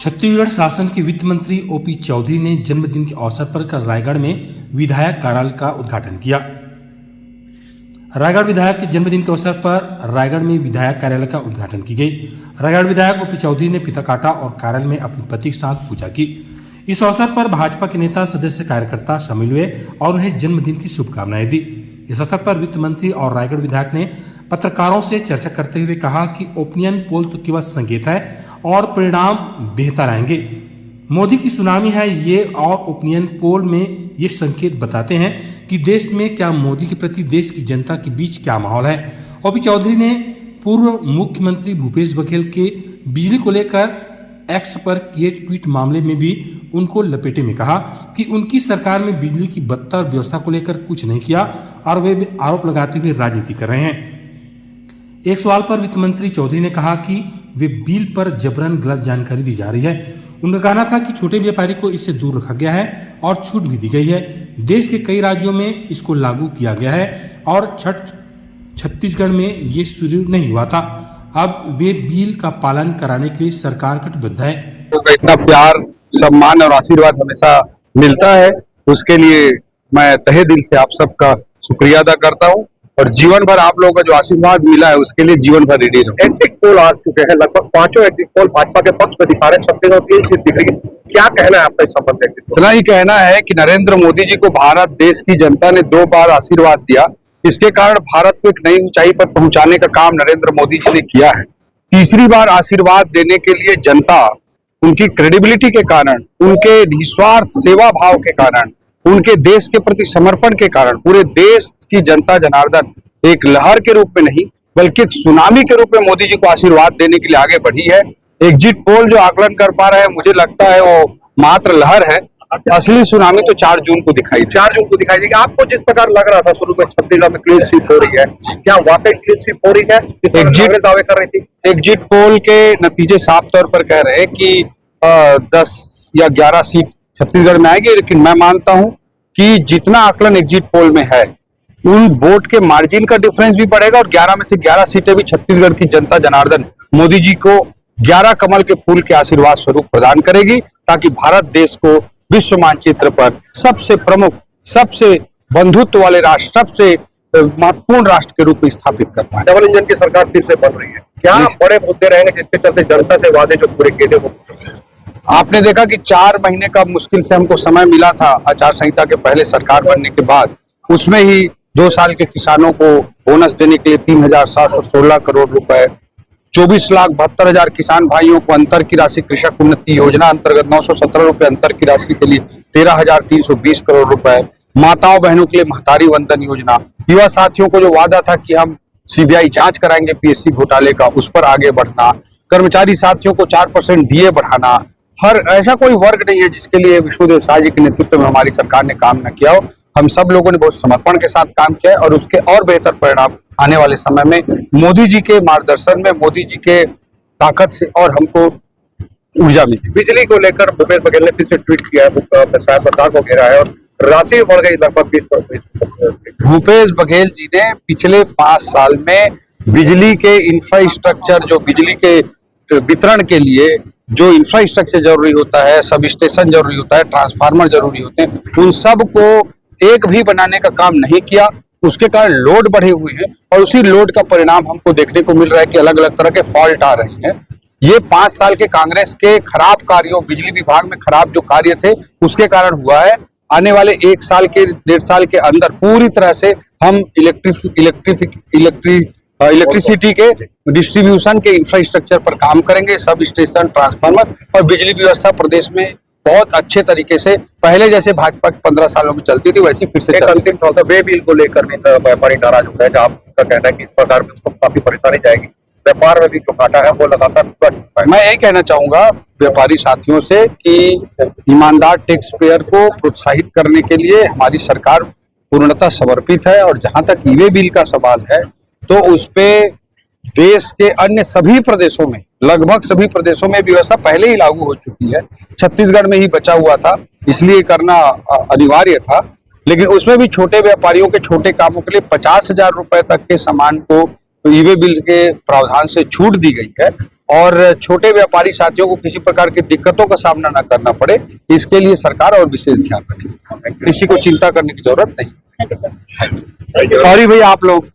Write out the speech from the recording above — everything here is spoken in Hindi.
छत्तीसगढ़ शासन के वित्त मंत्री ओपी चौधरी ने जन्मदिन के अवसर पर कल रायगढ़ में विधायक कार्यालय का उद्घाटन किया। रायगढ़ विधायक के जन्मदिन के अवसर पर रायगढ़ में विधायक कार्यालय का उद्घाटन की गई। रायगढ़ विधायक ओपी चौधरी ने पिता काटा और कार्यालय में अपने पति के साथ पूजा की। इस अवसर पर भाजपा के नेता, सदस्य, कार्यकर्ता शामिल हुए और उन्हें जन्मदिन की शुभकामनाएं दी। इस अवसर पर वित्त मंत्री और रायगढ़ विधायक ने पत्रकारों से चर्चा करते हुए कहा कि ओपिनियन पोल तो केवल संकेत है और परिणाम बेहतर आएंगे। मोदी की सुनामी है ये और ओपिनियन पोल में ये संकेत बताते हैं कि देश में क्या, मोदी के प्रति देश की जनता के बीच क्या माहौल है। ओपी चौधरी ने पूर्व मुख्यमंत्री भूपेश बघेल के बिजली को लेकर एक्स पर किए ट्वीट मामले में भी उनको लपेटे में कहा कि उनकी सरकार में बिजली की बदतर व्यवस्था को लेकर कुछ नहीं किया और वे आरोप लगाते हुए राजनीति कर रहे हैं। एक सवाल पर वित्त मंत्री चौधरी ने कहा कि वे बिल पर जबरन गलत जानकारी दी जा रही है। उनका कहना था कि छोटे व्यापारी को इससे दूर रखा गया है और छूट भी दी गई है। देश के कई राज्यों में इसको लागू किया गया है और छत्तीसगढ़ में ये शुरू नहीं हुआ था। अब वे बिल का पालन कराने के लिए सरकार कटिबद्ध है। तो इतना प्यार, सम्मान और आशीर्वाद हमेशा मिलता है, उसके लिए मैं तहे दिल से आप सबका शुक्रिया अदा करता हूँ और जीवन भर आप लोगों का जो आशीर्वाद मिला है उसके लिए जीवन भर रेडी रहूं। एग्जिट पोल आ चुके हैं, लगभग 5 एग्जिट पोल भाजपा के पक्ष में दिखा रहे हैं, 36 और 3 सीट दिख रही है। क्या कहना है आपका इस संबंध में? इतना ही कहना है कि नरेंद्र मोदी जी को भारत देश की जनता ने 2 बार आशीर्वाद दिया। इसके कारण भारत को एक नई ऊंचाई पर पहुंचाने का काम नरेंद्र मोदी जी ने किया है। तीसरी बार आशीर्वाद देने के लिए जनता उनकी क्रेडिबिलिटी के कारण, उनके निस्वार्थ सेवा भाव के कारण, उनके देश के प्रति समर्पण के कारण पूरे देश की जनता जनार्दन एक लहर के रूप में नहीं बल्कि एक सुनामी के रूप में मोदी जी को आशीर्वाद देने के लिए आगे बढ़ी है। एग्जिट पोल जो आकलन कर पा रहे हैं, मुझे लगता है वो मात्र लहर है। असली सुनामी तो 4 जून को दिखाई देगी। आपको जिस प्रकार लग रहा था शुरू में छत्तीसगढ़ में क्लीन स्वीप हो रही है, क्या वाकई क्लीन स्वीप हो रही है? एग्जिट दावे कर रही थी। एग्जिट पोल के नतीजे साफ तौर पर कह रहे हैं कि 10 या 11 सीट छत्तीसगढ़ में आएगी, लेकिन मैं मानता हूं कि जितना आकलन एग्जिट पोल में है उन वोट के मार्जिन का डिफरेंस भी बढ़ेगा और 11 में से 11 सीटें भी छत्तीसगढ़ की जनता जनार्दन मोदी जी को 11 कमल के फूल के आशीर्वाद स्वरूप प्रदान करेगी, ताकि भारत देश को विश्व मानचित्र पर सबसे प्रमुख, सबसे बंधुत्व वाले राष्ट्र, सबसे महत्वपूर्ण राष्ट्र के रूप में स्थापित कर पाए। डबल इंजन की सरकार फिर से बन रही है। क्या बड़े मुद्दे रहेंगे जिसके चलते जनता से वादे जो पूरे किए थे? आपने देखा कि 4 महीने का मुश्किल से हमको समय मिला था आचार संहिता के पहले सरकार बनने के बाद। उसमें ही 2 साल के किसानों को बोनस देने के लिए 3,716 करोड़ रुपए, 24,72,000 किसान भाइयों को अंतर की राशि कृषक उन्नति योजना अंतर्गत 917 रुपए अंतर की राशि के लिए 13,320 करोड़ रुपए, माताओं बहनों के लिए महतारी वंदन योजना, युवा साथियों को जो वादा था कि हम सीबीआई जांच कराएंगे पीएससी घोटाले का, उस पर आगे बढ़ना, कर्मचारी साथियों को 4% डीए बढ़ाना। हर ऐसा कोई वर्ग नहीं है जिसके लिए विष्णुदेव साय जी के नेतृत्व में हमारी सरकार ने काम न किया हो। हम सब लोगों ने बहुत समर्पण के साथ काम किया है और उसके और बेहतर परिणाम आने वाले समय में मोदी जी के मार्गदर्शन में, मोदी जी के ताकत से और हमको ऊर्जा मिली। बिजली को लेकर भूपेश बघेल ने फिर से ट्वीट किया है, सरकार को घेरा है और राशि बढ़ गई लगभग 20%। भूपेश बघेल जी ने पिछले 5 साल में बिजली के इंफ्रास्ट्रक्चर, जो बिजली के वितरण के लिए जो इंफ्रास्ट्रक्चर जरूरी होता है, सब स्टेशन जरूरी होता है, ट्रांसफार्मर जरूरी होते हैं, उन सब को एक भी बनाने का काम नहीं किया। उसके कारण लोड बढ़े हुए हैं और उसी लोड का परिणाम हमको देखने को मिल रहा है कि अलग अलग तरह के फॉल्ट आ रहे हैं। ये 5 साल के कांग्रेस के खराब कार्यों, बिजली विभाग में खराब जो कार्य थे उसके कारण हुआ है। आने वाले 1 साल के 1.5 साल के अंदर पूरी तरह से हम इलेक्ट्रिसिटी के डिस्ट्रीब्यूशन के इंफ्रास्ट्रक्चर पर काम करेंगे। सब स्टेशन, ट्रांसफार्मर और बिजली व्यवस्था प्रदेश में बहुत अच्छे तरीके से पहले जैसे भाजपा के 15 सालों में चलती थी वैसी फिर से एक अंतिम सवाल था, वे बिल को लेकर भी व्यापारी नाराज हो गए। आपका कहना है कि इस प्रकार में उसको काफी परेशानी जाएगी, व्यापार में भी जो काटा है वो लगातार। मैं यही कहना चाहूंगा व्यापारी साथियों से कि ईमानदार टैक्स पेयर को प्रोत्साहित करने के लिए हमारी सरकार पूर्णतः समर्पित है और जहां तक ई-वे बिल का सवाल है तो उस पे देश के अन्य सभी प्रदेशों में, लगभग सभी प्रदेशों में व्यवस्था पहले ही लागू हो चुकी है। छत्तीसगढ़ में ही बचा हुआ था, इसलिए करना अनिवार्य था। लेकिन उसमें भी छोटे व्यापारियों के छोटे कामों के लिए 50,000 रुपए तक के सामान को ई-वे बिल के प्रावधान से छूट दी गई है और छोटे व्यापारी साथियों को किसी प्रकार की दिक्कतों का सामना न करना पड़े, इसके लिए सरकार और विशेष ध्यान रखे। किसी को चिंता करने की जरूरत नहीं। सॉरी भैया, आप लोग